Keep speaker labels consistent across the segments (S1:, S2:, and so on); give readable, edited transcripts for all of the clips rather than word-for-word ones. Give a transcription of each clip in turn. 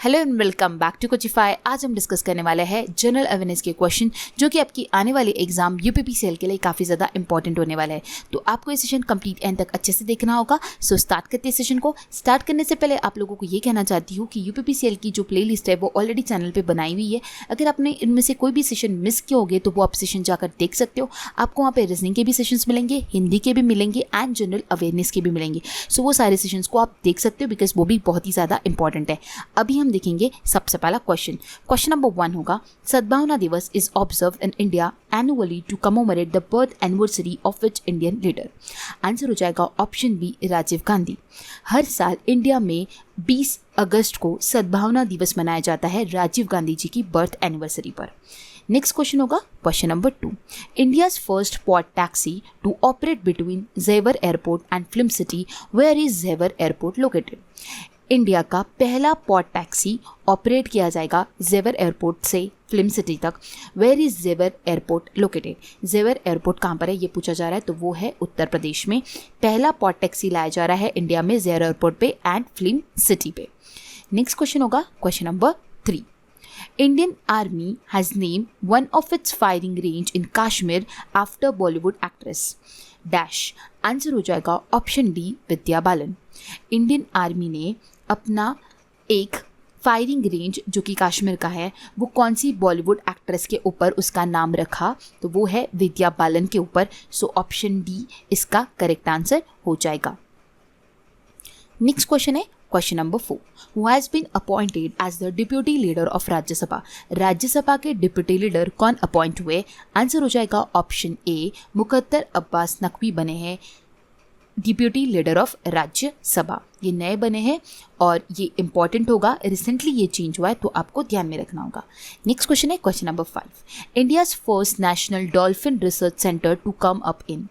S1: Hello and welcome back to Coachify. आज हम discuss करने वाले हैं जनरल अवेयरनेस के क्वेश्चन जो कि आपकी आने वाली एग्जाम यूपीपीसीएल के लिए काफ़ी ज़्यादा इंपॉर्टेंट होने वाला है। तो आपको ये सेशन कंप्लीट एंड तक अच्छे से देखना होगा। सो स्टार्ट करते हैं सेशन को। स्टार्ट करने से पहले आप लोगों को ये कहना चाहती हूँ कि यूपीपीसीएल की जो प्ले लिस्ट है वो ऑलरेडी चैनल पर बनाई हुई है। अगर आपने इनमें से कोई भी सेशन मिस किए होंगे तो वो आप सेशन जाकर देख सकते हो। आपको वहाँ पर रीजनिंग के भी सेशंस मिलेंगे, हिंदी के भी मिलेंगे एंड जनरल अवेयरनेस के भी मिलेंगे। सो वो सारे सेशंस को आप देख सकते हो बिकॉज वो भी बहुत ही ज़्यादा इंपॉर्टेंट है। अभी हम देखेंगे सबसे पहला क्वेश्चन नंबर 1 होगा, Sadbhavana Diwas is observe in India annually to commemorate the birth anniversary of which Indian leader. Answer हो जाएगा ऑप्शन बी, राजीव गांधी। हर साल इंडिया में 20 अगस्त को सद्भावना दिवस मनाया जाता है राजीव गांधी जी की बर्थ एनिवर्सरी पर। नेक्स्ट क्वेश्चन होगा question number 2, India's first pod taxi to operate between Jewar airport and film city, where is Jewar airport located. India का पहला पॉड टैक्सी ऑपरेट किया जाएगा जेवर एयरपोर्ट से फिल्म सिटी तक। Where is Jewar airport located. जेवर एयरपोर्ट कहाँ पर है ये पूछा जा रहा है, तो वो है उत्तर प्रदेश में। पहला पॉड टैक्सी लाया जा रहा है इंडिया में जेवर एयरपोर्ट पे एंड फिल्म सिटी पे। नेक्स्ट क्वेश्चन होगा question number 3, Indian Army has named one of its firing range in Kashmir after Bollywood actress dash। Answer हो जाएगा option D, Vidya Balan. Indian army ने अपना एक फायरिंग रेंज जो कि कश्मीर का है वो कौन सी बॉलीवुड एक्ट्रेस के ऊपर उसका नाम रखा, तो वो है विद्या बालन के ऊपर। सो ऑप्शन डी इसका करेक्ट आंसर हो जाएगा। नेक्स्ट क्वेश्चन है question number 4, who has been appointed as the deputy leader of Rajya Sabha. Rajya Sabha के डिप्यूटी लीडर कौन अपॉइंट हुए। आंसर हो जाएगा ऑप्शन ए, मुकद्दर अब्बास नकवी बने हैं डिप्यूटी लीडर ऑफ राज्यसभा। ये नए बने हैं और ये इंपॉर्टेंट होगा, रिसेंटली ये चेंज हुआ है तो आपको ध्यान में रखना होगा। नेक्स्ट क्वेश्चन है question number 5, India's first national dolphin research centre to come up in.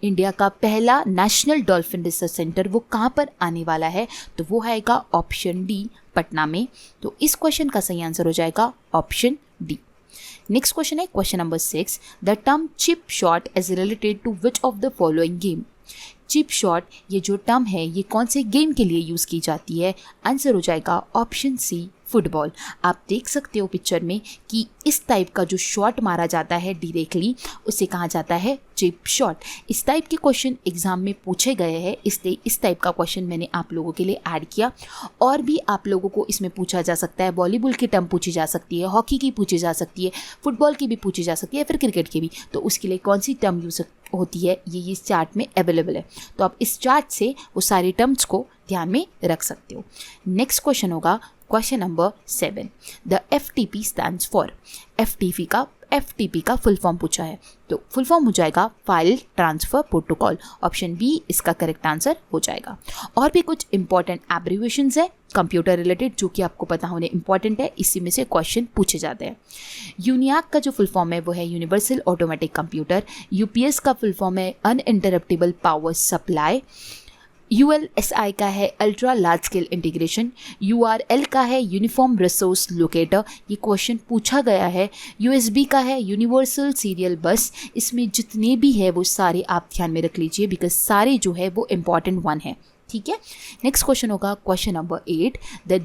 S1: India का पहला नेशनल डॉल्फिन रिसर्च सेंटर वो कहाँ पर आने वाला है, तो वो आएगा ऑप्शन डी, पटना में। तो इस क्वेश्चन का सही आंसर हो जाएगा ऑप्शन डी। नेक्स्ट क्वेश्चन है question number 6, the term chip shot is related to which of the following game. Chip shot ये जो टर्म है ये कौन से गेम के लिए यूज़ की जाती है। आंसर हो जाएगा ऑप्शन सी, फुटबॉल। आप देख सकते हो पिक्चर में कि इस टाइप का जो शॉट मारा जाता है डायरेक्टली उसे कहा जाता है चिप शॉट। इस टाइप के क्वेश्चन एग्जाम में पूछे गए हैं, इसलिए इस टाइप का क्वेश्चन मैंने आप लोगों के लिए ऐड किया। और भी आप लोगों को इसमें पूछा जा सकता है, वॉलीबॉल की टर्म पूछी जा सकती है, हॉकी की पूछी जा सकती है, फुटबॉल की भी पूछी जा सकती है, फिर क्रिकेट की भी। तो उसके लिए कौन सी टर्म यूज होती है ये इस चार्ट में अवेलेबल है, तो आप इस चार्ट से वो सारी टर्म्स को ध्यान में रख सकते हो। नेक्स्ट क्वेश्चन होगा question number 7, the FTP stands for. FTP का फुल फॉर्म पूछा है, तो फुल फॉर्म हो जाएगा file transfer protocol. Option B इसका करेक्ट आंसर हो जाएगा। और भी कुछ इंपॉर्टेंट एब्रीविएशंस है कंप्यूटर रिलेटेड जो कि आपको पता होने इंपॉर्टेंट है, इसी में से क्वेश्चन पूछे जाते हैं। यूनियाक का जो फुल फॉर्म है वो है यूनिवर्सल ऑटोमेटिक कंप्यूटर। UPS का फुल फॉर्म है अनइंटरप्टेबल पावर सप्लाई। ULSI का है ultra large scale integration. URL का है यूनिफॉर्म रिसोर्स लोकेटर, ये क्वेश्चन पूछा गया है। USB का है यूनिवर्सल सीरियल बस। इसमें जितने भी है वो सारे आप ध्यान में रख लीजिए बिकॉज सारे जो है वो इम्पॉर्टेंट वन है, ठीक है। नेक्स्ट क्वेश्चन होगा question number 8, the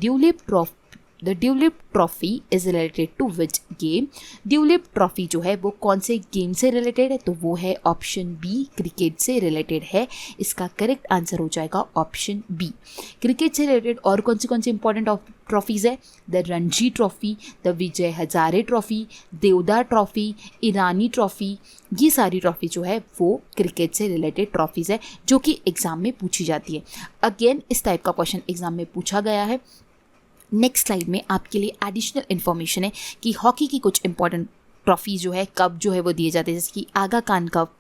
S1: Duleep trophy is related to which game. Duleep trophy जो है वो कौन से गेम से रिलेटेड है, तो वो है ऑप्शन बी, क्रिकेट से रिलेटेड है। इसका करेक्ट आंसर हो जाएगा ऑप्शन बी। क्रिकेट से रिलेटेड और कौन सी इंपॉर्टेंट ट्रॉफीज़ है, the Ranji trophy, the Vijay Hazare trophy, देवदार ट्रॉफी, ईरानी ट्रॉफी। ये सारी ट्रॉफी जो है वो क्रिकेट से रिलेटेड ट्रॉफीज़ है जो कि एग्जाम में पूछी जाती है। अगेन इस टाइप का क्वेश्चन एग्जाम में पूछा गया है। नेक्स्ट स्लाइड में आपके लिए एडिशनल इन्फॉर्मेशन है कि हॉकी की कुछ इंपॉर्टेंट ट्रॉफी जो है कप जो है वो दिए जाते हैं, जैसे कि Aga Khan cup,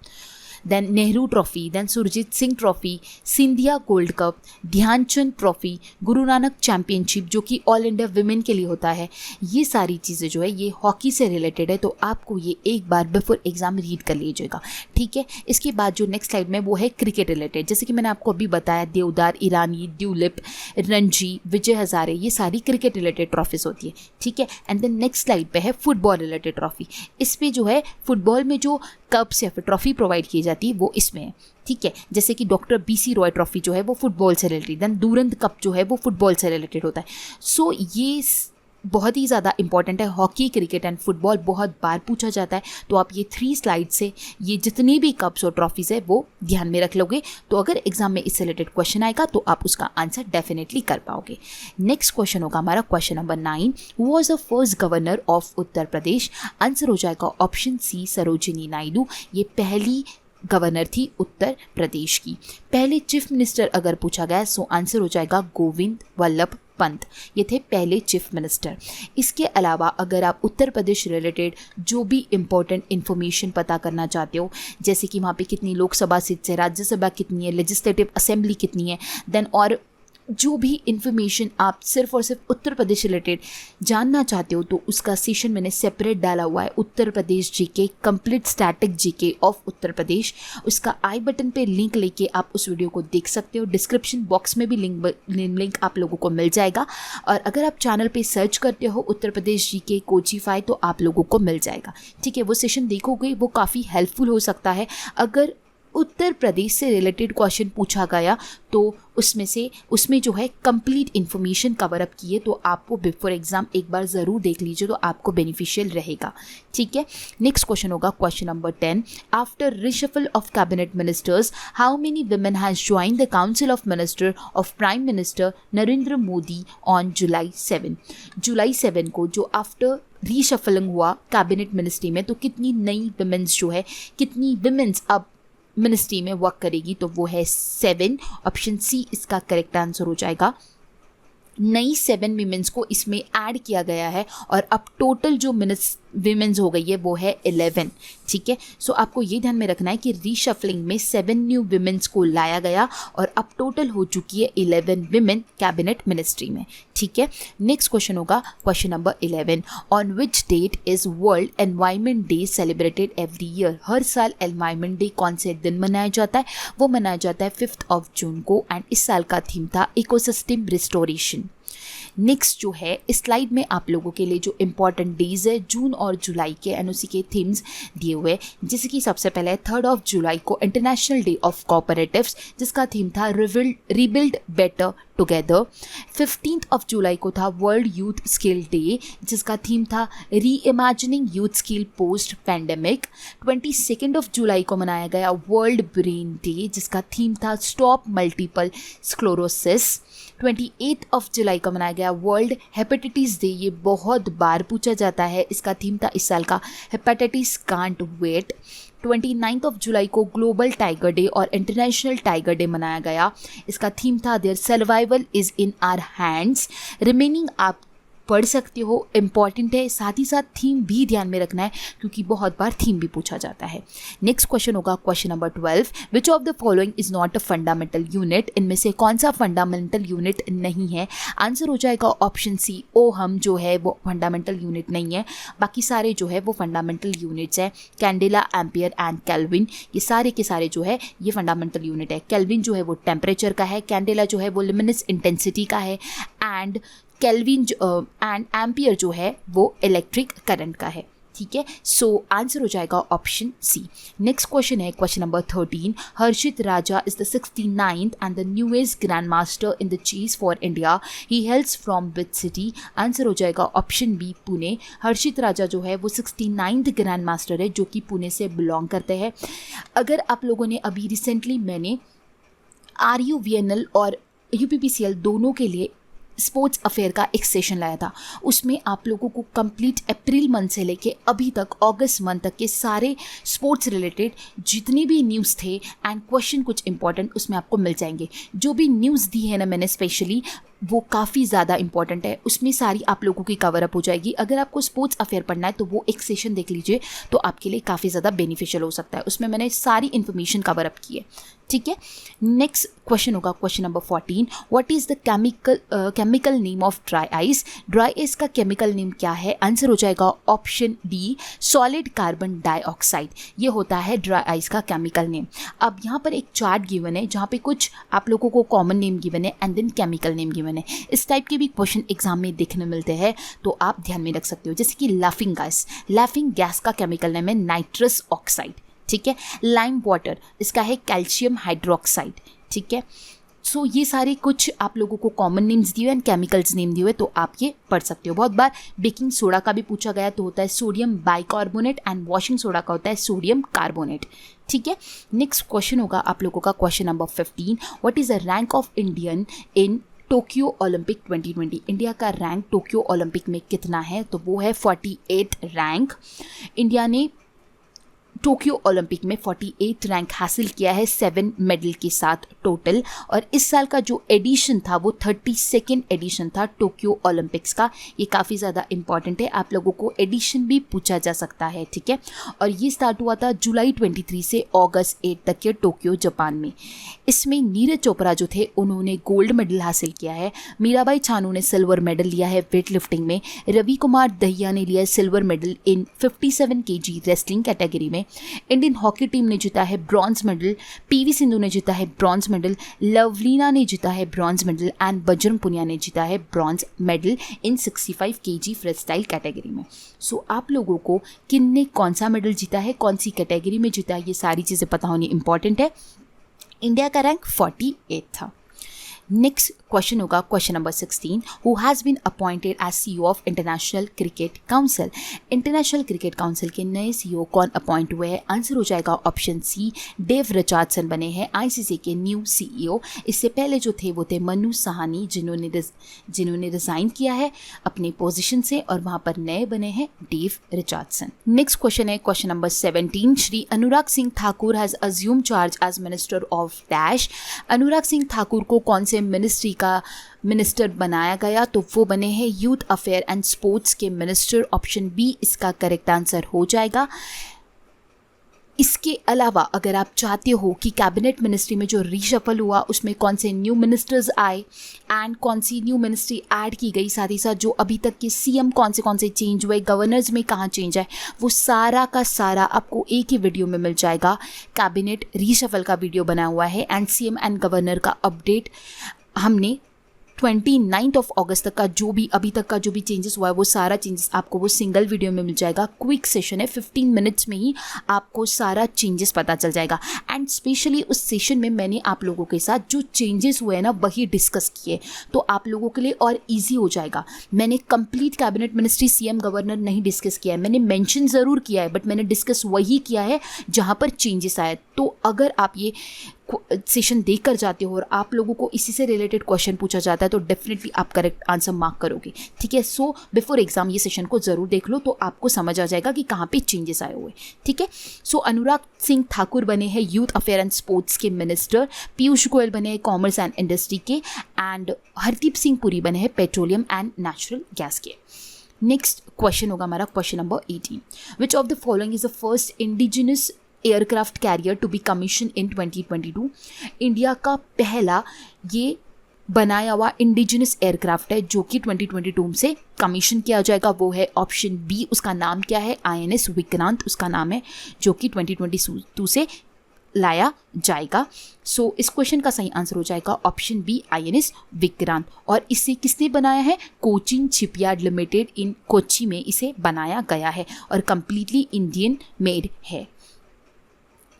S1: then Nehru trophy, then Surjit Singh trophy, Scindia gold cup, Dhyanchand trophy, Guru Nanak championship जो कि ऑल इंडिया विमेन के लिए होता है। ये सारी चीज़ें जो है ये हॉकी से रिलेटेड है, तो आपको ये एक बार बिफोर एग्जाम रीड कर लीजिएगा, ठीक है। इसके बाद जो नेक्स्ट स्लाइड में वो है क्रिकेट रिलेटेड, जैसे कि मैंने आपको अभी बताया देवदार, ईरानी, ड्यूलिप, रणजी, विजय हजारे, ये सारी क्रिकेट रिलेटेड ट्रॉफीज होती है, ठीक है। एंड देन नेक्स्ट स्लाइड पे है फुटबॉल रिलेटेड ट्रॉफी। इस पर जो है फुटबॉल में जो कप्स या फिर ट्रॉफी प्रोवाइड की जाती जाती है वो इसमें है, ठीक है। जैसे कि डॉक्टर BC रॉय ट्रॉफी जो है वो फुटबॉल से रिलेटेड, देन दुरंत कप जो है वो फुटबॉल से रिलेटेड होता है। सो ये बहुत ही ज़्यादा इंपॉर्टेंट है। हॉकी, क्रिकेट एंड फुटबॉल बहुत बार पूछा जाता है, तो आप ये 3 स्लाइड से ये जितनी भी कप्स और ट्रॉफीज़ है वो ध्यान में रख लोगे, तो अगर एग्जाम में इससे रिलेटेड क्वेश्चन आएगा तो आप उसका आंसर डेफिनेटली कर पाओगे। नेक्स्ट क्वेश्चन होगा हमारा question number 9, who was the first governor of Uttar Pradesh? Answer हो जाएगा ऑप्शन सी, सरोजिनी नायडू। ये पहली गवर्नर थी उत्तर प्रदेश की। पहले चीफ मिनिस्टर अगर पूछा गया सो आंसर हो जाएगा गोविंद वल्लभ पंत, ये थे पहले चीफ मिनिस्टर। इसके अलावा अगर आप उत्तर प्रदेश रिलेटेड जो भी इम्पोर्टेंट इन्फॉर्मेशन पता करना चाहते हो, जैसे कि वहाँ पे कितनी लोकसभा सीट्स है, राज्यसभा कितनी है, लेजिस्लेटिव असेंबली कितनी है, देन और जो भी इन्फॉर्मेशन आप सिर्फ और सिर्फ उत्तर प्रदेश रिलेटेड जानना चाहते हो, तो उसका सेशन मैंने सेपरेट डाला हुआ है, Uttar Pradesh GK, complete static GK of Uttar Pradesh. उसका आई बटन पे लिंक लेके आप उस वीडियो को देख सकते हो। डिस्क्रिप्शन बॉक्स में भी लिंक आप लोगों को मिल जाएगा, और अगर आप चैनल पे सर्च करते हो उत्तर प्रदेश जीके कोचिफाई तो आप लोगों को मिल जाएगा, ठीक है। वो सेशन देखोगे, वो काफ़ी हेल्पफुल हो सकता है। अगर उत्तर प्रदेश से रिलेटेड क्वेश्चन पूछा गया तो उसमें जो है कंप्लीट इन्फॉर्मेशन कवर अप की है, तो आपको बिफोर एग्जाम एक बार ज़रूर देख लीजिए, तो आपको बेनिफिशियल रहेगा, ठीक है। नेक्स्ट क्वेश्चन होगा question number 10, after reshuffle of cabinet ministers how many women has join the council of minister of prime minister Narendra Modi on July 7 को जो आफ्टर रीशफलिंग हुआ कैबिनेट मिनिस्ट्री में, तो कितनी नई विमेंस जो है, कितनी विमेंस अब मिनिस्ट्री में वर्क करेगी, तो वो है 7। ऑप्शन सी इसका करेक्ट आंसर हो जाएगा। नई 7 विमेंस को इसमें ऐड किया गया है, और अब टोटल जो विमेंस हो गई है वो है 11, ठीक है। सो आपको ये ध्यान में रखना है कि रीशफलिंग में 7 न्यू विमेंस को लाया गया, और अब टोटल हो चुकी है 11 विमेन कैबिनेट मिनिस्ट्री में, ठीक है। नेक्स्ट क्वेश्चन होगा question number 11, on which date is world environment day celebrated every year? हर साल एनवायरनमेंट डे कौन से दिन मनाया जाता है? वो मनाया जाता है 5 जून को, एंड इस साल का थीम था इकोसिस्टम रिस्टोरेशन। नेक्स्ट जो है इस स्लाइड में आप लोगों के लिए जो इंपॉर्टेंट डेज है जून और जुलाई के एनओसी के थीम्स दिए हुए, जैसे कि सबसे पहले 3 जुलाई को इंटरनेशनल डे ऑफ कोऑपरेटिव्स, जिसका थीम था रीबिल्ड बेटर टुगेदर। 15 जुलाई को था वर्ल्ड यूथ स्किल डे, जिसका थीम था री imagining youth skill post pandemic. 22 जुलाई को मनाया गया वर्ल्ड ब्रेन डे, जिसका थीम था स्टॉप मल्टीपल स्क्लेरोसिस। 28 जुलाई को मनाया गया वर्ल्ड हेपेटाइटिस डे, ये बहुत बार पूछा जाता है, इसका थीम था इस साल का हेपेटाइटिस कांट वेट। 29 जुलाई को ग्लोबल टाइगर डे और इंटरनेशनल टाइगर डे मनाया गया, इसका थीम था their survival is in our hands. Remaining आप पढ़ सकते हो, इंपॉर्टेंट है, साथ ही साथ थीम भी ध्यान में रखना है क्योंकि बहुत बार थीम भी पूछा जाता है। नेक्स्ट क्वेश्चन होगा question number 12, which of the following is not a fundamental unit? इनमें से कौन सा फंडामेंटल यूनिट नहीं है? आंसर हो जाएगा ऑप्शन सी, ओहम जो है वो फंडामेंटल यूनिट नहीं है, बाकी सारे जो है वो फंडामेंटल यूनिट्स है। कैंडेला, एम्पियर एंड केल्विन, ये सारे के सारे जो है ये फंडामेंटल यूनिट है। केल्विन जो है वो टेम्परेचर का है, कैंडेला जो है वो लुमिनस इंटेंसिटी का है, एंड केल्विन एंड एम्पियर जो है वो इलेक्ट्रिक करंट का है, ठीक है। सो आंसर हो जाएगा ऑप्शन सी। नेक्स्ट क्वेश्चन है question number 13, Harshit Raja is the 69th and the newest grand master in the chess for India, he hails from which city? Answer हो जाएगा ऑप्शन बी, पुणे। हर्षित राजा जो है वो 69th ग्रैंड मास्टर है जो कि पुणे से बिलोंग करते हैं। अगर आप लोगों ने अभी रिसेंटली मैंने RUVNL और UPPCL दोनों के लिए स्पोर्ट्स अफेयर का एक सेशन लाया था, उसमें आप लोगों को कंप्लीट अप्रैल मंथ से लेके अभी तक अगस्त मंथ तक के सारे स्पोर्ट्स रिलेटेड जितनी भी न्यूज़ थे एंड क्वेश्चन कुछ इंपॉर्टेंट उसमें आपको मिल जाएंगे। जो भी न्यूज़ दी है ना मैंने स्पेशली, वो काफ़ी ज़्यादा इंपॉर्टेंट है, उसमें सारी आप लोगों की कवर अप हो जाएगी। अगर आपको स्पोर्ट्स अफेयर पढ़ना है तो वो एक सेशन देख लीजिए, तो आपके लिए काफ़ी ज़्यादा बेनिफिशियल हो सकता है, उसमें मैंने सारी इन्फॉर्मेशन कवर अप की है, ठीक है। नेक्स्ट क्वेश्चन होगा question number 14, what is the chemical name of dry ice? Dry ice का केमिकल नेम क्या है? आंसर हो जाएगा option D, solid carbon dioxide, ये होता है ड्राई आइस का केमिकल नेम। अब यहाँ पर एक चार्ट गिवन है जहाँ पे कुछ आप लोगों को कॉमन नेम गिवन है and then chemical name given है। इस टाइप के भी क्वेश्चन एग्जाम में देखने मिलते हैं, तो आप ध्यान में रख सकते हो। जैसे कि लाफिंग गैस का केमिकल नेम है नाइट्रस ऑक्साइड, ठीक है। लाइम वाटर, इसका है कैल्शियम हाइड्रोक्साइड, ठीक है। सो ये सारे कुछ आप लोगों को कॉमन नेम्स दिए एंड केमिकल्स नेम दिए हुए, तो आप ये पढ़ सकते हो। बहुत बार बेकिंग सोडा का भी पूछा गया तो होता है sodium bicarbonate and washing soda का होता है सोडियम कार्बोनेट, ठीक है। नेक्स्ट क्वेश्चन होगा आप लोगों का question number 15, what is the rank of Indian in Tokyo Olympic 2020। India का रैंक टोक्यो ओलंपिक में कितना है, तो वो है 48 रैंक। इंडिया ने टोक्यो ओलंपिक में 48 रैंक हासिल किया है 7 मेडल के साथ टोटल, और इस साल का जो एडिशन था वो 32nd एडिशन था टोक्यो ओलंपिक्स का। ये काफ़ी ज़्यादा इंपॉर्टेंट है, आप लोगों को एडिशन भी पूछा जा सकता है, ठीक है। और ये स्टार्ट हुआ था जुलाई 23 से अगस्त 8 तक के टोक्यो जापान में। इसमें नीरज चोपड़ा जो थे उन्होंने गोल्ड मेडल हासिल किया है, मीराबाई चानू ने सिल्वर मेडल लिया है वेट लिफ्टिंग में, रवि कुमार दहिया ने लिया है silver medal in 57 kg wrestling category में, इंडियन हॉकी टीम ने जीता है ब्रॉन्ज मेडल, पीवी सिंधु ने जीता है ब्रॉन्ज मेडल, लवलीना ने जीता है bronze medal and Bajrang Punia ने जीता है bronze medal in 65 kg free style category में। सो आप लोगों को किन ने कौन सा मेडल जीता है, कौन सी कैटेगरी में जीता है, ये सारी चीज़ें पता होनी इंपॉर्टेंट है। इंडिया का रैंक 48 था। नेक्स्ट क्वेश्चन होगा question number 16, who has been appointed as CEO of international cricket council. International cricket council के नए CEO कौन अपॉइंट हुए हैं, आंसर हो जाएगा ऑप्शन सी, डेव रिचर्डसन बने हैं ICC के न्यू CEO। इससे पहले जो थे वो थे मनु सहानी, जिन्होंने रिजाइन किया है अपने पोजीशन से, और वहाँ पर नए बने हैं डेव रिचर्डसन। नेक्स्ट क्वेश्चन है question number 17, Shri Anurag Singh Thakur has assume charge as minister of dash. Anurag Singh Thakur को कौन से मिनिस्ट्री का मिनिस्टर बनाया गया, तो वो बने हैं यूथ अफेयर एंड स्पोर्ट्स के मिनिस्टर। ऑप्शन बी इसका करेक्ट आंसर हो जाएगा। इसके अलावा अगर आप चाहते हो कि कैबिनेट मिनिस्ट्री में जो रीशफल हुआ उसमें कौन से न्यू मिनिस्टर्स आए एंड कौन सी न्यू मिनिस्ट्री ऐड की गई, साथ ही साथ जो अभी तक के CM कौन से चेंज हुए, गवर्नर्स में कहाँ चेंज है, वो सारा का सारा आपको एक ही वीडियो में मिल जाएगा। कैबिनेट रीशफल का वीडियो बना हुआ है एंड CM एंड गवर्नर का अपडेट हमने 29 अगस्त तक का जो भी अभी तक का जो भी चेंजेस हुआ है वो सारा चेंजेस आपको वो सिंगल वीडियो में मिल जाएगा। क्विक सेशन है, 15 मिनट्स में ही आपको सारा चेंजेस पता चल जाएगा। एंड स्पेशली उस सेशन में मैंने आप लोगों के साथ जो चेंजेस हुए हैं ना वही डिस्कस किए, तो आप लोगों के लिए और ईजी हो जाएगा। मैंने complete cabinet ministry CM governor नहीं डिस्कस किया है, मैंने मेंशन ज़रूर किया है बट मैंने डिस्कस वही किया है जहाँ पर चेंजेस आए। तो अगर आप ये सेशन देख कर जाते हो और आप लोगों को इसी से रिलेटेड क्वेश्चन पूछा जाता है तो डेफिनेटली आप करेक्ट आंसर मार्क करोगे, ठीक है। सो बिफोर एग्जाम ये सेशन को ज़रूर देख लो तो आपको समझ आ जाएगा कि कहाँ पे चेंजेस आए हुए, ठीक है। सो अनुराग सिंह ठाकुर बने हैं यूथ अफेयर एंड स्पोर्ट्स के मिनिस्टर, पीयूष गोयल बने हैं कॉमर्स एंड इंडस्ट्री के, एंड हरदीप सिंह पुरी बने हैं पेट्रोलियम एंड नेचुरल गैस के। नेक्स्ट क्वेश्चन होगा हमारा question number 18, which of the following is the first indigenous aircraft carrier to be commission in 2022। India का पहला ये बनाया हुआ इंडिजिनस एयरक्राफ्ट है जो कि 2022 से कमीशन किया जाएगा, वो है ऑप्शन बी। उसका नाम क्या है, INS विक्रांत उसका नाम है, जो कि 2022 से लाया जाएगा। सो इस क्वेश्चन का सही आंसर हो जाएगा ऑप्शन बी, INS विक्रांत। और इसे किसने बनाया है, कोचिन शिपयार्ड लिमिटेड इन कोच्चि में इसे बनाया गया है और कंप्लीटली इंडियन मेड है।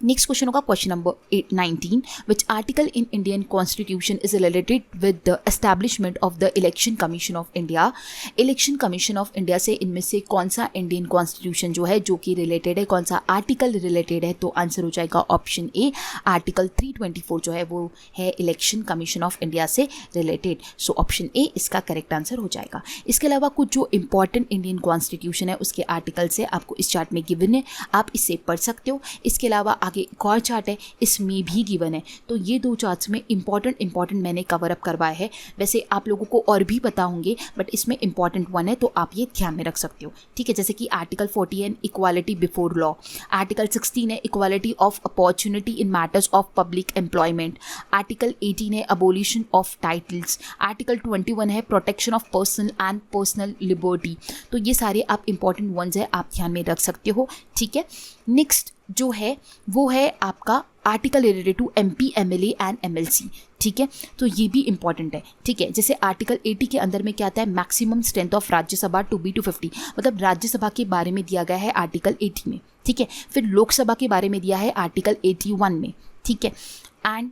S1: नेक्स्ट क्वेश्चन होगा question number 19, which article in Indian constitution is related with the establishment of the election commission of India. Election commission of India से इनमें से कौन सा इंडियन कॉन्स्टिट्यूशन जो है जो कि रिलेटेड है, कौन सा आर्टिकल रिलेटेड है, तो आंसर हो जाएगा ऑप्शन ए, आर्टिकल 324 जो है वो है इलेक्शन कमीशन ऑफ इंडिया से रिलेटेड। सो ऑप्शन ए इसका करेक्ट आंसर हो जाएगा। इसके अलावा कुछ जो इंपॉर्टेंट इंडियन कॉन्स्टिट्यूशन है उसके आर्टिकल से आपको इस चार्ट में गिवन है, आप इसे पढ़ सकते हो। इसके अलावा आगे एक और चार्ट है, इसमें भी गिवन है। तो ये दो चार्ट्स में इंपॉर्टेंट मैंने कवर अप करवाया है। वैसे आप लोगों को और भी पता होंगे बट इसमें इंपॉर्टेंट वन है तो आप ये ध्यान में रख सकते हो, ठीक है। जैसे कि आर्टिकल 40 है इक्वालिटी बिफोर लॉ, आर्टिकल 16 है equality of opportunity in matters of public employment, article 18 है अबोलिशन ऑफ टाइटल्स, आर्टिकल 21 है protection of personal and personal liberty. तो ये सारे आप इंपॉर्टेंट वंस है, आप ध्यान में रख सकते हो, ठीक है। नेक्स्ट जो है वो है आपका article related to MP, MLA and MLC, ठीक है, तो ये भी इंपॉर्टेंट है, ठीक है। जैसे आर्टिकल 80 के अंदर में क्या आता है, maximum strength of Rajya Sabha to be 250, मतलब राज्यसभा के बारे में दिया गया है आर्टिकल 80 में, ठीक है। फिर लोकसभा के बारे में दिया है आर्टिकल 81 में, ठीक है, एंड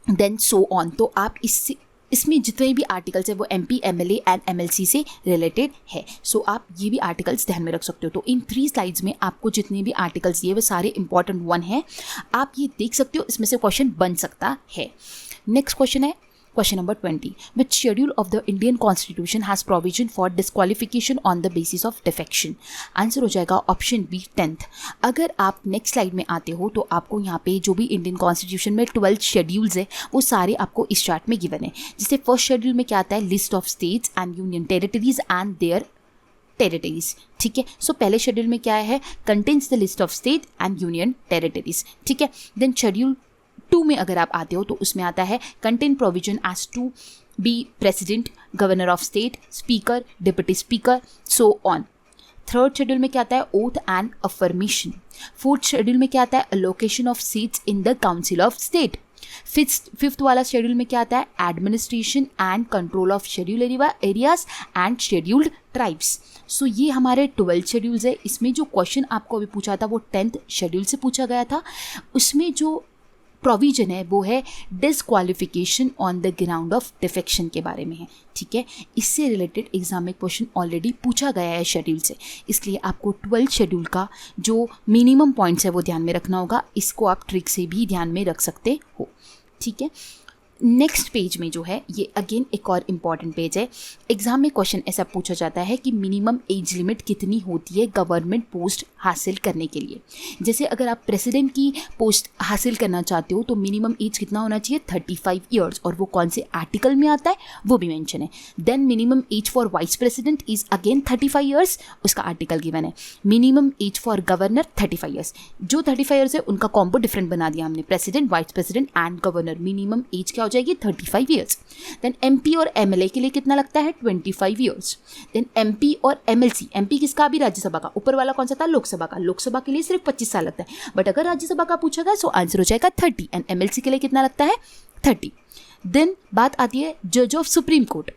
S1: देन सो ऑन। तो आप इसमें जितने भी आर्टिकल्स है वो MP, MLA एंड MLC से रिलेटेड है। सो आप ये भी आर्टिकल्स ध्यान में रख सकते हो। तो इन 3 स्लाइड्स में आपको जितने भी आर्टिकल्स दिए वो सारे इंपॉर्टेंट वन है, आप ये देख सकते हो, इसमें से क्वेश्चन बन सकता है। नेक्स्ट क्वेश्चन है question number 20, which schedule of the Indian constitution has provision for disqualification on the basis of defection. Answer हो जाएगा ऑप्शन बी 10th। अगर आप नेक्स्ट स्लाइड में आते हो तो आपको यहाँ पे जो भी इंडियन कॉन्स्टिट्यूशन में 12 शेड्यूल्स है वो सारे आपको इस चार्ट में गिवन है। जैसे फर्स्ट शेड्यूल में क्या आता है, list of states and union territories and there territories, ठीक है। सो पहले शेड्यूल में क्या है, contains the list of state and union territories, ठीक है। देन शेड्यूल 2 में अगर आप आते हो तो उसमें आता है contain provision as to be president, governor of state, speaker, deputy speaker, so on. Third schedule में क्या आता है, oath and affirmation. Fourth schedule में क्या आता है, allocation of seats in the council of state. Fifth वाला शेड्यूल में क्या आता है, administration and control of schedule areas and scheduled tribes. So ये हमारे 12 शेड्यूल्स है। इसमें जो क्वेश्चन आपको अभी पूछा था वो 10th शेड्यूल से पूछा गया था। उसमें जो प्रोविजन है वो है disqualification on the ground of defection के बारे में है, ठीक है। इससे रिलेटेड एग्जाम में क्वेश्चन ऑलरेडी पूछा गया है शेड्यूल से, इसलिए आपको 12 शेड्यूल का जो मिनिमम पॉइंट्स है वो ध्यान में रखना होगा। इसको आप ट्रिक से भी ध्यान में रख सकते हो, ठीक है। नेक्स्ट पेज में जो है ये अगेन एक और इम्पॉर्टेंट पेज है। एग्जाम में क्वेश्चन ऐसा पूछा जाता है कि मिनिमम एज लिमिट कितनी होती है गवर्नमेंट पोस्ट हासिल करने के लिए। जैसे अगर आप प्रेसिडेंट की पोस्ट हासिल करना चाहते हो तो मिनिमम एज कितना होना चाहिए, 35 ईयर्स, और वो कौन से आर्टिकल में आता है वो भी मेंशन है। Then minimum age for vice president is again 35 years, उसका आर्टिकल गिवन है। Minimum age for governor 35 years, जो 35 ईयर्स है उनका कॉम्बो डिफरेंट बना दिया हमने, president, vice president and governor. Minimum age क्या हो जाएगी, 35 ईयर्स। देन MP और MLA के लिए कितना लगता है, 25 ईयर्स। देन MP और MLC, MP किसका, भी राज्यसभा का, ऊपर वाला कौन सा था, लोकसभा का, लोकसभा के लिए सिर्फ 25 साल लगता है। बट अगर राज्यसभा का पूछा गया सो आंसर हो जाएगा 30, एंड MLC के लिए कितना लगता है, 30। देन बात आती है जज ऑफ सुप्रीम कोर्ट,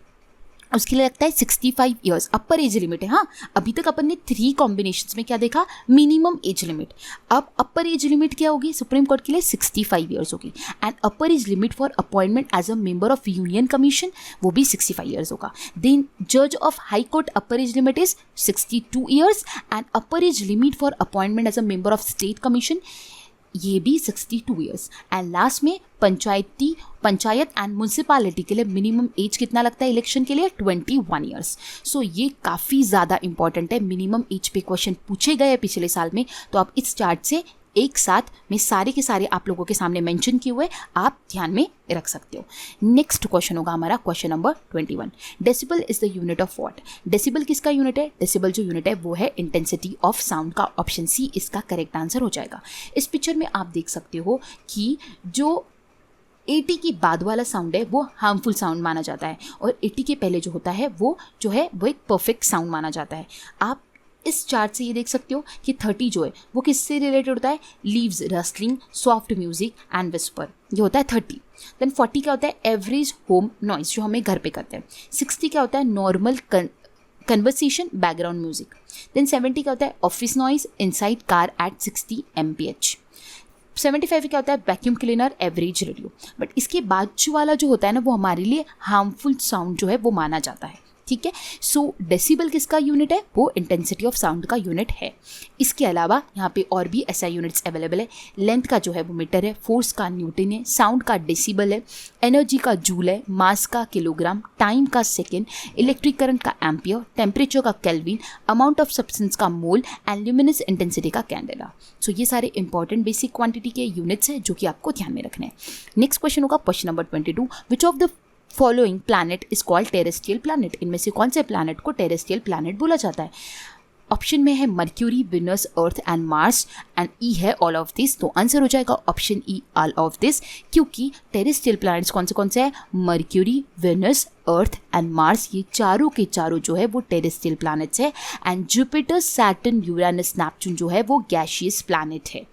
S1: उसके लिए लगता है 65 ईयर्स, अपर एज लिमिट है। हाँ, अभी तक अपन ने 3 कॉम्बिनेशंस में क्या देखा, मिनिमम एज लिमिट। अब अपर एज लिमिट क्या होगी, सुप्रीम कोर्ट के लिए 65 ईयर्स होगी। And upper age limit for appointment as a member of union commission वो भी 65 ईयर्स होगा। देन जज of high court upper age limit is 62 years, and upper age limit for appointment as a member of state commission ये भी 62 years. And last में panchayat and municipality के लिए minimum age कितना लगता है इलेक्शन के लिए, 21 ईयर्स। सो ये काफ़ी ज़्यादा इंपॉर्टेंट है। मिनिमम एज पे क्वेश्चन पूछे गए पिछले साल में, तो आप इस चार्ट से एक साथ में सारे के सारे आप लोगों के सामने मेंशन किए हुए आप ध्यान में रख सकते हो। नेक्स्ट क्वेश्चन होगा हमारा question number 21, decibel is the unit of what. Decibel किसका यूनिट है, डेसिबल जो यूनिट है वो है इंटेंसिटी ऑफ साउंड का। ऑप्शन सी इसका करेक्ट आंसर हो जाएगा। इस पिक्चर में आप देख सकते हो कि जो 80 के बाद वाला साउंड है वो हार्मफुल साउंड माना जाता है, और 80 के पहले जो होता है वो एक परफेक्ट साउंड माना जाता है। आप इस चार्ट से ये देख सकते हो कि 30 जो है वो किससे रिलेटेड होता है, leaves, rustling, soft music and whisper, ये होता है 30। देन 40 क्या होता है, एवरेज होम नॉइज जो हमें घर पे करते हैं। 60 क्या होता है, normal conversation, background music. Then 70 क्या होता है, office noise inside car at 60 mph। 75 क्या होता है, vacuum cleaner, average radio. But इसके बाद वाला जो होता है ना वो हमारे लिए हार्मफुल साउंड जो है वो माना जाता है, ठीक है। सो डेसिबल किसका यूनिट है, वो इंटेंसिटी ऑफ साउंड का यूनिट है। इसके अलावा यहाँ पे और भी ऐसा यूनिट्स अवेलेबल है। लेंथ का जो है वो मीटर है, फोर्स का न्यूटन है, साउंड का डेसिबल है, एनर्जी का जूल है, मास का किलोग्राम, टाइम का सेकेंड, इलेक्ट्रिक करंट का एम्पियर, टेम्परेचर का केल्विन, अमाउंट ऑफ सब्सटेंस का मोल एंड ल्यूमिनस इंटेंसिटी का कैंडेला। सो ये सारे इंपॉर्टेंट बेसिक क्वांटिटी के यूनिट्स हैं जो कि आपको ध्यान में रखने हैं। नेक्स्ट क्वेश्चन होगा question number 22, which of the following planet is called terrestrial planet. इनमें से कौन से प्लैनेट को टेरेस्ट्रियल प्लैनेट बोला जाता है। ऑप्शन में है Mercury, Venus, earth and Mars, and E है ऑल ऑफ दिस। तो आंसर हो जाएगा option E, all of this, क्योंकि टेरेस्ट्रियल प्लैनेट्स कौन से हैं, Mercury, Venus, earth and Mars, ये चारों के चारों जो है वो टेरेस्ट्रियल प्लैनेट्स है। And Jupiter, Saturn, Uranus, Neptune जो है वो गैसियस प्लैनेट है,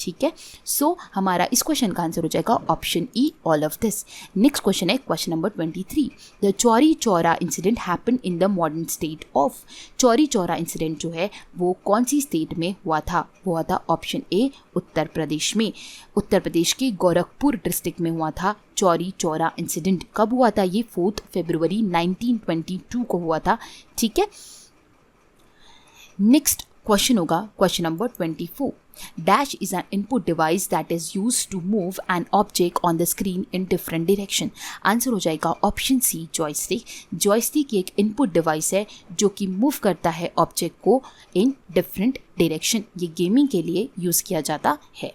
S1: ठीक है, सो हमारा इस क्वेश्चन का आंसर हो जाएगा option E, all of this. Next question है question number 23। The Chauri Chaura incident happen in the modern state of. Chauri Chaura incident जो है वो कौन सी स्टेट में हुआ था? वो हुआ था ऑप्शन ए, उत्तर प्रदेश में। उत्तर प्रदेश के गोरखपुर डिस्ट्रिक्ट में हुआ था चौरी चौरा इंसिडेंट। कब हुआ था ये? 4 फरवरी 1922 को हुआ था, ठीक है। नेक्स्ट क्वेश्चन होगा question number 24। Dash is an input device that is used to move an object on the screen in different direction. Answer हो जाएगा ऑप्शन सी, जॉयस्टिक। जॉयस्टिक एक इनपुट डिवाइस है जो कि मूव करता है ऑब्जेक्ट को इन डिफरेंट डायरेक्शन। ये गेमिंग के लिए यूज़ किया जाता है।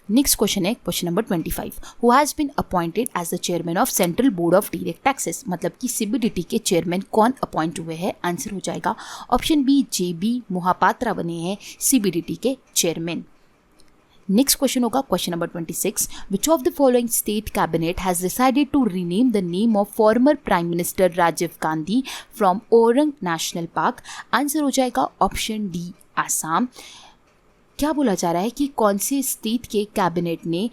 S1: नेक्स्ट क्वेश्चन है question number 25। Who has been appointed as the chairman of central board of direct taxes. मतलब कि सीबीडीटी के चेयरमैन कौन अपॉइंट हुए हैं? आंसर हो जाएगा ऑप्शन बी, JB मोहापात्रा बने हैं सीबीडीटी के चेयरमैन। नेक्स्ट क्वेश्चन होगा question number 26। Which of the following state cabinet has decided to rename the name of former prime minister Rajiv Gandhi from Orang national park. Answer हो जाएगा ऑप्शन डी, आसाम। क्या बोला जा रहा है कि कौन से स्टेट के कैबिनेट ने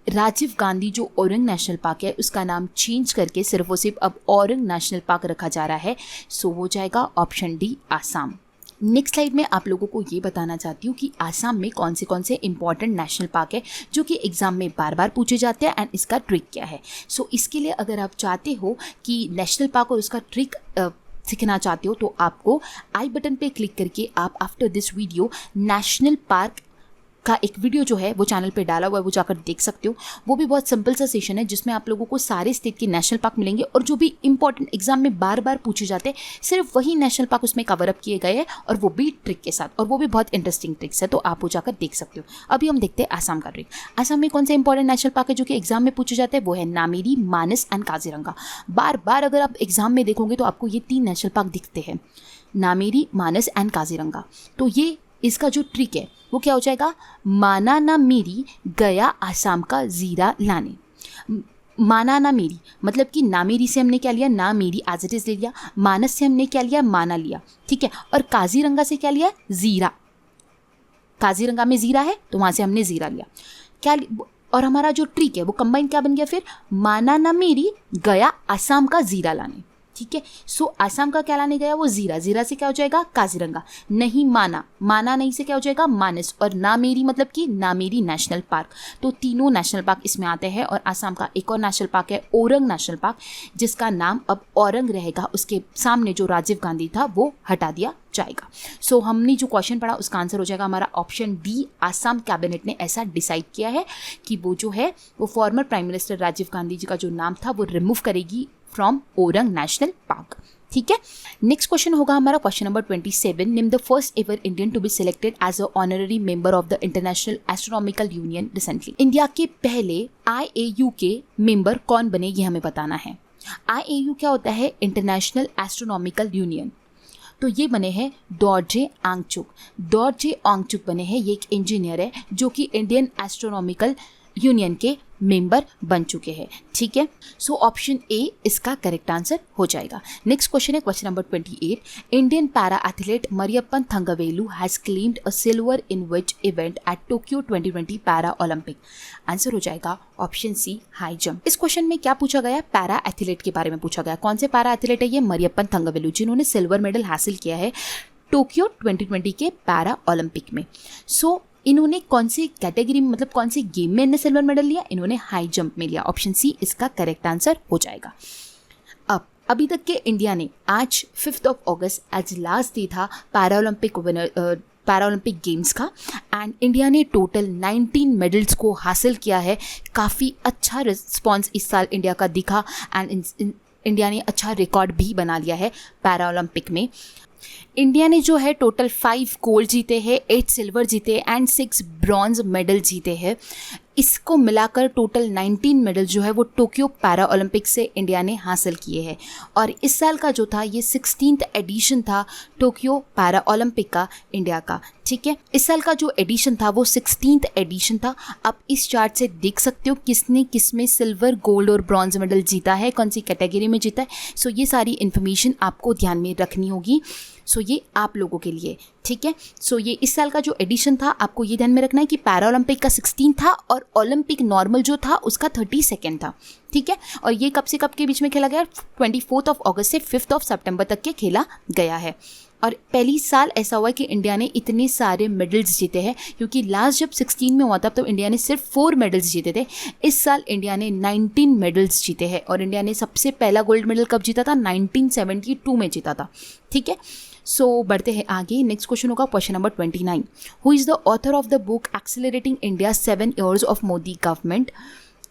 S1: राजीव गांधी जो ओरंग नेशनल पार्क है उसका नाम चेंज करके सिर्फ और सिर्फ अब ओरंग नेशनल पार्क रखा जा रहा है? सो हो जाएगा option D, Assam. Next slide में आप लोगों को ये बताना चाहती हूँ कि आसाम में कौन से इंपॉर्टेंट नेशनल पार्क है जो कि एग्जाम में बार बार पूछे जाते हैं एंड इसका ट्रिक क्या है। सो इसके लिए अगर आप चाहते हो कि नेशनल पार्क और उसका ट्रिक सीखना चाहते हो तो आपको आई बटन पे क्लिक करके आप after this video national park का एक वीडियो जो है वो चैनल पे डाला हुआ है, वो जाकर देख सकते हो। वो भी बहुत सिंपल सा सेशन है जिसमें आप लोगों को सारे स्टेट के नेशनल पार्क मिलेंगे और जो भी इंपॉर्टेंट एग्जाम में बार बार पूछे जाते हैं सिर्फ वही नेशनल पार्क उसमें कवर अप किए गए हैं और वो भी ट्रिक के साथ, और वो भी बहुत इंटरेस्टिंग ट्रिक्स है, तो आप वो जाकर देख सकते हो। अभी हम देखते हैं आसाम का ट्रिक। आसाम में कौन से इंपॉर्टेंट नेशनल पार्क है जो कि एग्जाम में पूछे जाते हैं? वो है नामेरी, मानस एंड काजीरंगा। बार बार अगर आप एग्जाम में देखोगे तो आपको ये 3 नेशनल पार्क दिखते हैं, नामेरी, मानस एंड काजीरंगा। तो ये इसका जो ट्रिक है वो क्या हो जाएगा? माना ना मेरी, गया आसाम का जीरा लाने। माना ना मेरी मतलब कि ना मेरी से हमने क्या लिया? ना मेरी एज इट इज ले लिया। मानस से हमने क्या लिया? माना लिया, ठीक है। और काजीरंगा से क्या लिया? जीरा। काजीरंगा में जीरा है तो वहां से हमने जीरा लिया। क्या और हमारा जो ट्रिक है वो कंबाइन क्या बन गया फिर? माना ना मेरी, गया आसाम का जीरा लाने, ठीक है। सो आसाम का क्या लाने गया? वो जीरा। जीरा से क्या हो जाएगा? काजीरंगा। नहीं माना, माना नहीं से क्या हो जाएगा? मानस। और ना मेरी मतलब कि नामेरी नेशनल पार्क। तो तीनों नेशनल पार्क इसमें आते हैं। और आसाम का एक और नेशनल पार्क है ओरंग नेशनल पार्क, जिसका नाम अब औरंग रहेगा। उसके सामने जो राजीव गांधी था वो हटा दिया जाएगा। सो हमने जो क्वेश्चन पढ़ा उसका आंसर हो जाएगा हमारा ऑप्शन डी, आसाम कैबिनेट ने ऐसा डिसाइड किया है कि वो जो है वो former prime minister Rajiv Gandhi ji का जो नाम था वो रिमूव करेगी फ्रॉम ओरंग नेशनल पार्क, ठीक है। नेक्स्ट क्वेश्चन होगा हमारा question number 27। Name the first ever Indian to be selected as a honorary member of the international astronomical union recently. India के पहले IAU के मेंबर कौन बने ये हमें बताना है। IAU क्या होता है? International astronomical union. तो ये बने हैं डॉर्जे आंगचुक। डॉर्जे आंगचुक बने हैं, ये एक इंजीनियर है जो कि इंडियन एस्ट्रोनॉमिकल यूनियन के मेंबर बन चुके हैं, ठीक है। सो ऑप्शन ए इसका करेक्ट आंसर हो जाएगा। नेक्स्ट क्वेश्चन है question number 28। Indian para athlete Mariyappan Thangavelu has claimed a silver in which event at Tokyo 2020 para Olympic. Answer हो जाएगा ऑप्शन सी, हाई जंप। इस क्वेश्चन में क्या पूछा गया? पैरा एथलीट के बारे में पूछा गया। कौन से पैरा एथलीट है ये? मरियप्पन थंगवेलु, जिन्होंने सिल्वर मेडल हासिल किया है टोक्यो 2020 के पैरा ओलंपिक में। सो इन्होंने कौन सी कैटेगरी में, मतलब कौन सी गेम में इन्होंने सिल्वर मेडल लिया? इन्होंने हाई जंप में लिया। ऑप्शन सी इसका करेक्ट आंसर हो जाएगा। अब अभी तक के इंडिया ने आज 5 अगस्त एज लास्ट डे था पैरालंपिक गेम्स का, एंड इंडिया ने टोटल 19 मेडल्स को हासिल किया है। काफ़ी अच्छा रिस्पॉन्स इस साल इंडिया का दिखा एंड इंडिया ने अच्छा रिकॉर्ड भी बना लिया है पैरालंपिक में। इंडिया ने जो है टोटल 5 गोल्ड जीते हैं, 8 सिल्वर जीते एंड 6 ब्रॉन्ज मेडल जीते हैं। इसको मिलाकर टोटल 19 मेडल जो है वो टोक्यो पैरा ओलंपिक से इंडिया ने हासिल किए हैं। और इस साल का जो था ये 16th एडिशन था टोक्यो पैरा ओलंपिक का इंडिया का, ठीक है। इस साल का जो एडिशन था वो 16th एडिशन था। आप इस चार्ट से देख सकते हो किसने किसमें सिल्वर, गोल्ड और ब्रॉन्ज मेडल जीता है, कौन सी कैटेगरी में जीता है। सो ये सारी इन्फॉर्मेशन आपको ध्यान में रखनी होगी। सो ये आप लोगों के लिए, ठीक है। सो ये इस साल का जो एडिशन था आपको ये ध्यान में रखना है कि पैरा ओलंपिक का 16 था और ओलंपिक नॉर्मल जो था उसका 32 था, ठीक है। और ये कब से कब के बीच में खेला गया, 24 अगस्त से 5 सितंबर तक के खेला गया है। और पहली साल ऐसा हुआ है कि इंडिया ने इतने सारे मेडल्स जीते हैं, क्योंकि लास्ट जब 16 में हुआ था तो इंडिया ने सिर्फ 4 मेडल्स जीते थे। इस साल इंडिया ने 19 मेडल्स जीते हैं और इंडिया ने सबसे पहला गोल्ड मेडल कब जीता था, 1972 में जीता था, ठीक है। सो बढ़ते हैं आगे। नेक्स्ट क्वेश्चन होगा question number 29। Who is the author of the book accelerating India 7 years of Modi government.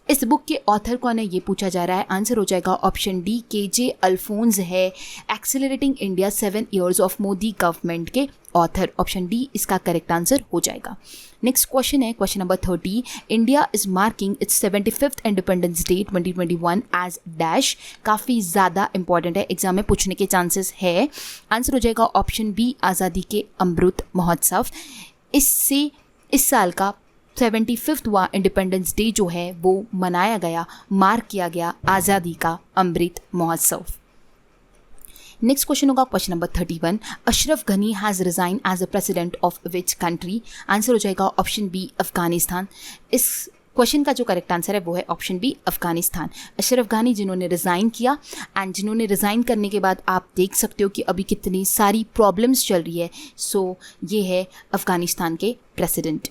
S1: इस बुक के ऑथर कौन है ये पूछा जा रहा है। आंसर हो जाएगा ऑप्शन डी, KJ अल्फोंस है accelerating India 7 years of Modi government के ऑथर। ऑप्शन डी इसका करेक्ट आंसर हो जाएगा। नेक्स्ट क्वेश्चन है question number 30। India is marking its 75th independence day 2021 as dash. काफ़ी ज़्यादा इंपॉर्टेंट है, एग्जाम में पूछने के चांसेस है। आंसर हो जाएगा ऑप्शन बी, आज़ादी के अमृत महोत्सव। इससे इस साल का 75वां इंडिपेंडेंस डे जो है वो मनाया गया, मार्क किया गया आज़ादी का अमृत महोत्सव। नेक्स्ट क्वेश्चन होगा question number 31। Ashraf Ghani has resign as a president of which country. Answer हो जाएगा ऑप्शन बी, अफगानिस्तान। इस क्वेश्चन का जो करेक्ट आंसर है वो है ऑप्शन बी, अफगानिस्तान। अशरफ गनी जिन्होंने रिज़ाइन किया एंड जिन्होंने रिज़ाइन करने के बाद आप देख सकते हो कि अभी कितनी सारी प्रॉब्लम्स चल रही है। सो ये है अफगानिस्तान के प्रेसिडेंट।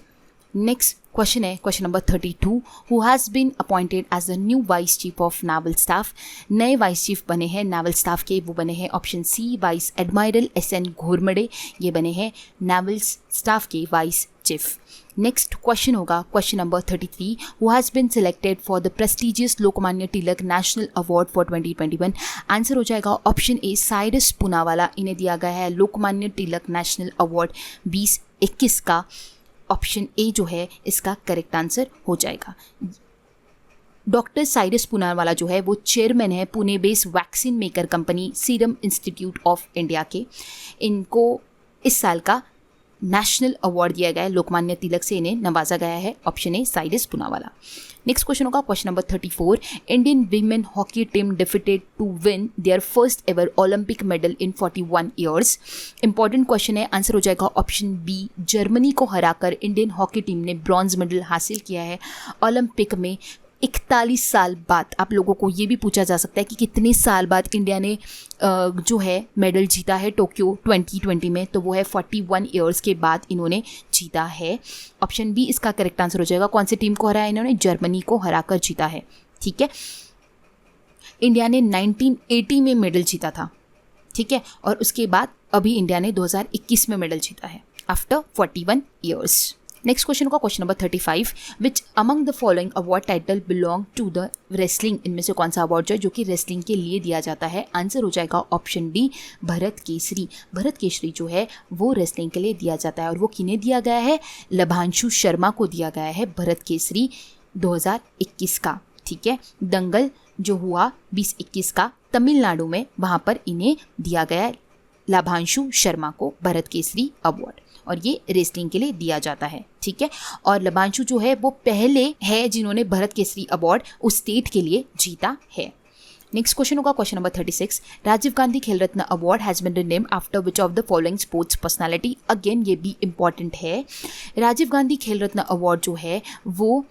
S1: नेक्स्ट क्वेश्चन है question number 32। Who has been appointed as the new vice chief of naval staff. नए वाइस चीफ बने हैं नावल स्टाफ के, वो बने हैं option C, vice admiral SN Ghormade. ये बने हैं नावल स्टाफ के वाइस चीफ। नेक्स्ट क्वेश्चन होगा question number 33। Who has been selected for the prestigious Lokmanya Tilak national award for 2021। Answer हो जाएगा ऑप्शन ए, साइरस पूनावाला। इन्हें दिया गया है लोकमान्य तिलक नेशनल अवार्ड 2021 का। ऑप्शन ए जो है इसका करेक्ट आंसर हो जाएगा। डॉक्टर साइरस पूनावाला जो है वो चेयरमैन है Pune based vaccine maker company serum institute of India के। इनको इस साल का नेशनल अवार्ड दिया गया है, लोकमान्य तिलक से इन्हें नवाजा गया है। Option A, Cyrus Poonawalla. Next question होगा question number 34। Indian women hockey team defeated to win their first ever Olympic medal in 41 years। Important question है, आंसर हो जाएगा ऑप्शन बी, जर्मनी को हराकर इंडियन हॉकी टीम ने ब्रॉन्ज मेडल हासिल किया है ओलंपिक में 41 साल बाद। आप लोगों को ये भी पूछा जा सकता है कि कितने साल बाद इंडिया ने जो है मेडल जीता है टोक्यो 2020 में, तो वो है 41 years के बाद इन्होंने जीता है। ऑप्शन बी इसका करेक्ट आंसर हो जाएगा। कौन सी टीम को हराया इन्होंने, जर्मनी को हराकर जीता है, ठीक है। इंडिया ने 1980 में मेडल जीता था, ठीक है, और उसके बाद अभी इंडिया ने 2021 में मेडल जीता है आफ्टर 41 years। नेक्स्ट क्वेश्चन होगा question number 35। Which among the following award title belong to the wrestling. इनमें से कौन सा अवार्ड जो कि रेसलिंग के लिए दिया जाता है। आंसर हो जाएगा ऑप्शन डी, भरत केसरी। भरत केसरी जो है वो रेसलिंग के लिए दिया जाता है और वो किन्हें दिया गया है, लभांशु शर्मा को दिया गया है भरत केसरी 2021 का, ठीक है। दंगल जो हुआ 2021 का तमिलनाडु में, वहाँ पर इन्हें दिया गया है लाभांशु शर्मा को भरत केसरी अवार्ड, और ये रेसलिंग के लिए दिया जाता है, ठीक है। और लाभांशु जो है वो पहले है जिन्होंने भरत केसरी अवार्ड उस स्टेट के लिए जीता है। नेक्स्ट क्वेश्चन होगा question number 36। Rajiv Gandhi Khel Ratna award has been renamed after which of the following sports personality. Again ये भी इंपॉर्टेंट है। राजीव गांधी खेल रत्न अवार्ड जो है वो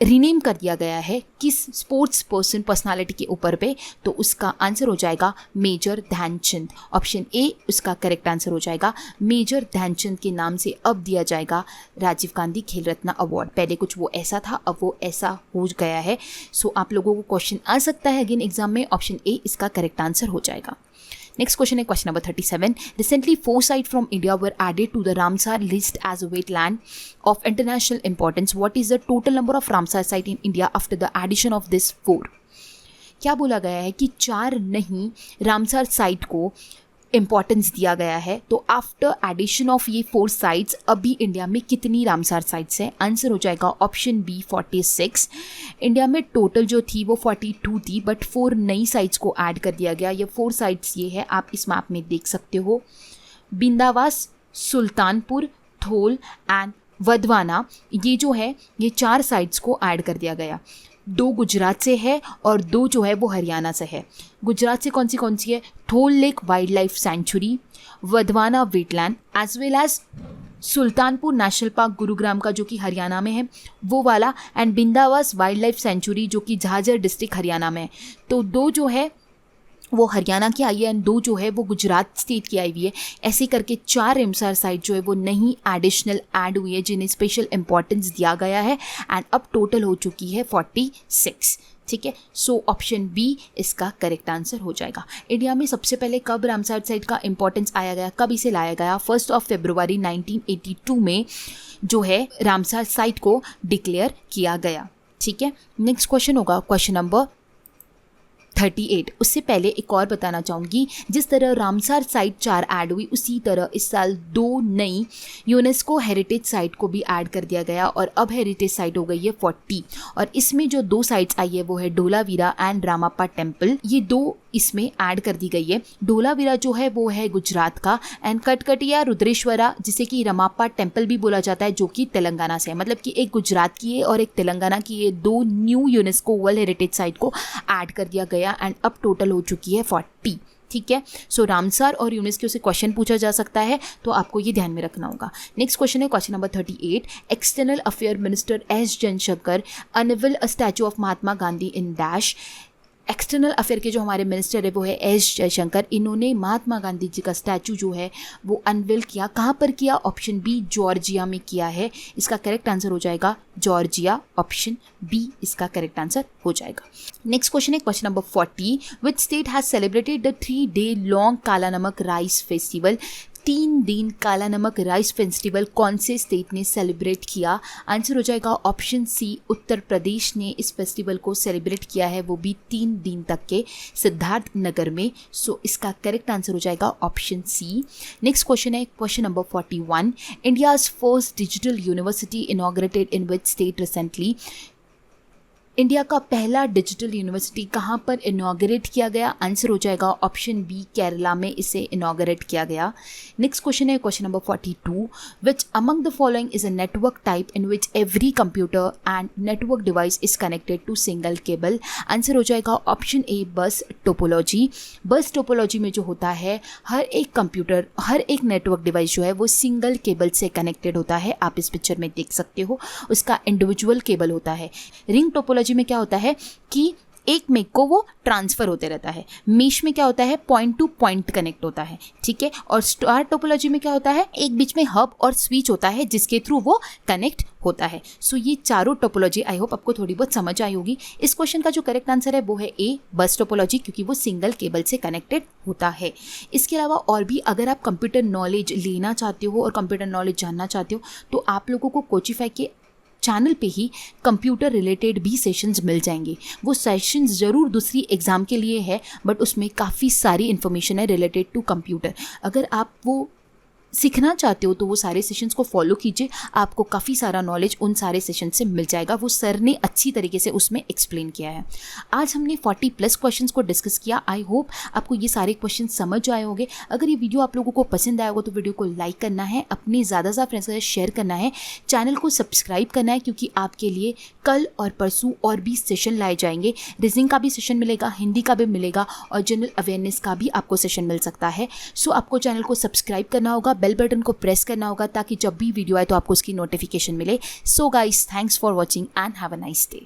S1: रीनेम कर दिया गया है किस स्पोर्ट्स पर्सन पर्सनालिटी के ऊपर पे, तो उसका आंसर हो जाएगा मेजर ध्यानचंद। ऑप्शन ए उसका करेक्ट आंसर हो जाएगा। मेजर ध्यानचंद के नाम से अब दिया जाएगा राजीव गांधी खेल रत्न अवार्ड। पहले कुछ वो ऐसा था, अब वो ऐसा हो गया है। सो आप लोगों को क्वेश्चन आ सकता है अगेन एग्जाम में, ऑप्शन ए इसका करेक्ट आंसर हो जाएगा। नेक्स्ट क्वेश्चन है question number 37। Recently 4 sites from India were added to the Ramsar list as a wetland of international importance. What is the total number of Ramsar site in India after the addition of this 4। क्या बोला गया है कि 4 नहीं Ramsar site को importance दिया गया है, तो आफ्टर एडिशन ऑफ ये 4 साइट्स अभी इंडिया में कितनी रामसर साइट्स हैं। आंसर हो जाएगा ऑप्शन बी 46। इंडिया में टोटल जो थी वो 42 थी, बट 4 नई साइट्स को ऐड कर दिया गया। ये 4 साइट्स ये है, आप इस मैप में देख सकते हो। बिंदावास, सुल्तानपुर, थोल एंड वधवाना, ये जो है ये 4 साइट्स को ऐड कर दिया गया। 2 गुजरात से है और 2 जो है वो हरियाणा से है। गुजरात से कौन सी है? Thol lake wild life sanctuary, Wadhwana wetland, as well as Sultanpur national park Gurugram का जो कि हरियाणा में है वो वाला, and Bhindawas wild life sanctuary जो कि झाझर डिस्ट्रिक्ट हरियाणा में है। तो 2 जो है वो हरियाणा की आई है एंड 2 जो है वो गुजरात स्टेट की आई हुई है। ऐसे करके 4 रामसर साइट जो है वो नहीं एडिशनल ऐड हुई है जिन्हें स्पेशल इंपॉर्टेंस दिया गया है, एंड अब टोटल हो चुकी है 46। ठीक है, सो ऑप्शन बी इसका करेक्ट आंसर हो जाएगा। इंडिया में सबसे पहले कब रामसर साइट का इंपॉर्टेंस आया गया, कब इसे लाया गया? 1 फरवरी 1982 में जो है रामसर साइट को डिक्लेयर किया गया। ठीक है, नेक्स्ट क्वेश्चन होगा क्वेश्चन नंबर 38। उससे पहले एक और बताना चाहूँगी, जिस तरह रामसर साइट 4 ऐड हुई उसी तरह इस साल 2 नई यूनेस्को हेरिटेज साइट को भी ऐड कर दिया गया और अब हेरिटेज साइट हो गई है 40। और इसमें जो 2 साइट्स आई है वो है डोलावीरा एंड रामाप्पा टेम्पल, ये 2 इसमें ऐड कर दी गई है। डोलावीरा जो है वो है गुजरात का, एंड कटकटिया रुद्रेश्वरा जिसे कि रामाप्पा टेम्पल भी बोला जाता है जो कि तेलंगाना से है। मतलब कि एक गुजरात की है और एक तेलंगाना की, ये 2 new UNESCO world heritage site को ऐड कर दिया गया एंड अब टोटल हो चुकी है 40। ठीक है, सो रामसर और यूनेस्को से क्वेश्चन पूछा जा सकता है तो आपको ये ध्यान में रखना होगा। नेक्स्ट क्वेश्चन है question number 38। External affair minister S Jaishankar unveil a statue of Mahatma Gandhi in dash. External affair के जो हमारे मिनिस्टर है वो है एस जयशंकर, इन्होंने महात्मा गांधी जी का स्टैचू जो है वो अनवील किया। कहाँ पर किया? ऑप्शन बी जॉर्जिया में किया है। इसका करेक्ट आंसर हो जाएगा जॉर्जिया, ऑप्शन बी इसका करेक्ट आंसर हो जाएगा। नेक्स्ट क्वेश्चन है question number 40। Which state has celebrated the 3-day long काला नमक राइस फेस्टिवल। 3 दिन काला नमक राइस फेस्टिवल कौन से स्टेट ने सेलिब्रेट किया? आंसर हो जाएगा ऑप्शन सी, उत्तर प्रदेश ने इस फेस्टिवल को सेलिब्रेट किया है, वो भी 3 दिन तक के सिद्धार्थ नगर में। सो इसका करेक्ट आंसर हो जाएगा ऑप्शन सी। नेक्स्ट क्वेश्चन है question number 41। India's first digital university inaugurated in which state recently. India का पहला डिजिटल यूनिवर्सिटी कहाँ पर इनॉग्रेट किया गया? आंसर हो जाएगा ऑप्शन बी, केरला में इसे इनॉग्रेट किया गया। नेक्स्ट क्वेश्चन है question number 42। Which among the following is a network type in which every computer and network device is connected to single cable. Answer हो जाएगा ऑप्शन ए, बस टोपोलॉजी। बस टोपोलॉजी में जो होता है हर एक कंप्यूटर, हर एक नेटवर्क डिवाइस जो है वो सिंगल केबल से कनेक्टेड होता है। आप इस पिक्चर में देख सकते हो, उसका इंडिविजुअल केबल होता है। रिंग टोपोलॉजी में क्या होता है कि एक मेक को वो ट्रांसफर होते रहता है। मेश में क्या होता है? पॉइंट टू पॉइंट कनेक्ट होता है। ठीक है, और स्टार टोपोलॉजी में क्या होता है? एक बीच में हब और स्विच होता है जिसके थ्रू वो कनेक्ट होता है। सो ये चारों टोपोलॉजी आई होप आपको थोड़ी बहुत समझ आई होगी। इस क्वेश्चन का जो करेक्ट आंसर है वो है ए, बस टोपोलॉजी, क्योंकि वो सिंगल केबल से कनेक्टेड होता है। इसके अलावा और भी अगर आप कंप्यूटर नॉलेज लेना चाहते हो और कंप्यूटर नॉलेज जानना चाहते हो तो आप लोगों को कोचिफाई के चैनल पे ही कंप्यूटर रिलेटेड भी सेशंस मिल जाएंगे। वो सेशंस ज़रूर दूसरी एग्ज़ाम के लिए है बट उसमें काफ़ी सारी इन्फॉर्मेशन है रिलेटेड टू कंप्यूटर। अगर आप वो सीखना चाहते हो तो वो सारे सेशंस को फॉलो कीजिए, आपको काफ़ी सारा नॉलेज उन सारे सेशन से मिल जाएगा। वो सर ने अच्छी तरीके से उसमें एक्सप्लेन किया है। आज हमने 40+ क्वेश्चंस को डिस्कस किया। आई होप आपको ये सारे क्वेश्चन समझ आए होंगे। अगर ये वीडियो आप लोगों को पसंद आया होगा तो वीडियो को लाइक करना है, अपने ज़्यादा फ्रेंड्स के साथ शेयर करना है, चैनल को सब्सक्राइब करना है क्योंकि आपके लिए कल और परसों और भी सेशन लाए जाएंगे। रीजनिंग का भी सेशन मिलेगा, हिंदी का भी मिलेगा और जनरल अवेयरनेस का भी आपको सेशन मिल सकता है। सो आपको चैनल को सब्सक्राइब करना होगा, बेल बटन को प्रेस करना होगा ताकि जब भी वीडियो आए तो आपको उसकी नोटिफिकेशन मिले। So guys, thanks for watching and have a nice day.